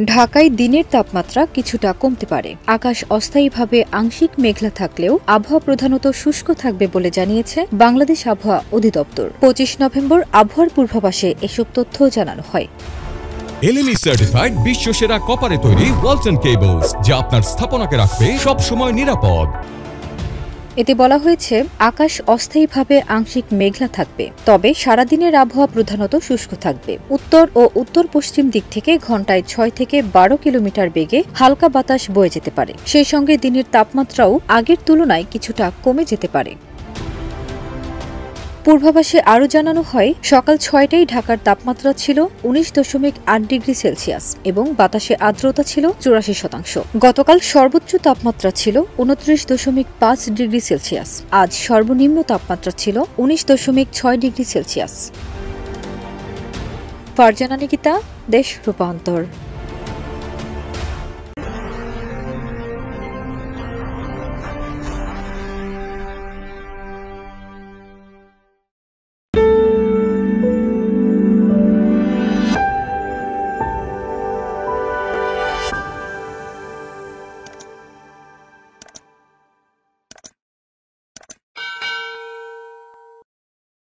ঢাকায় দিনের তাপমাত্রা কিছুটা কমতে পারে। আকাশ অস্থায়ীভাবে আংশিক মেঘলা থাকলেও আবহাওয়া প্রধানত শুষ্ক থাকবে বলে জানিয়েছে বাংলাদেশ আবহাওয়া অধিদপ্তর। 25 নভেম্বর আবহাওয়ার পূর্বাভাসে এসব তথ্য জানানো হয়। এলএমই সার্টিফাইড বিশ্বসেরা কপারে তৈরি ওয়ালটন কেবলস, যা আপনার স্থাপনাকে রাখবে সব সময় নিরাপদ। এতে বলা হয়েছে, আকাশ অস্থায়ীভাবে আংশিক মেঘলা থাকবে, তবে সারাদিনের আবহাওয়া প্রধানত শুষ্ক থাকবে। উত্তর ও উত্তর পশ্চিম দিক থেকে ঘণ্টায় 6 থেকে 12 কিলোমিটার বেগে হালকা বাতাস বয়ে যেতে পারে। সেই সঙ্গে দিনের তাপমাত্রাও আগের তুলনায় কিছুটা কমে যেতে পারে। পূর্বাভাসে আরও জানানো হয়, সকাল 6টায় ঢাকার তাপমাত্রা ছিল 19.8 ডিগ্রি সেলসিয়াস এবং বাতাসে আর্দ্রতা ছিল 84%। গতকাল সর্বোচ্চ তাপমাত্রা ছিল 29.5 ডিগ্রি সেলসিয়াস। আজ সর্বনিম্ন তাপমাত্রা ছিল 19.6 ডিগ্রি সেলসিয়াস। ফারজানা নিকিতা, দেশ রূপান্তর।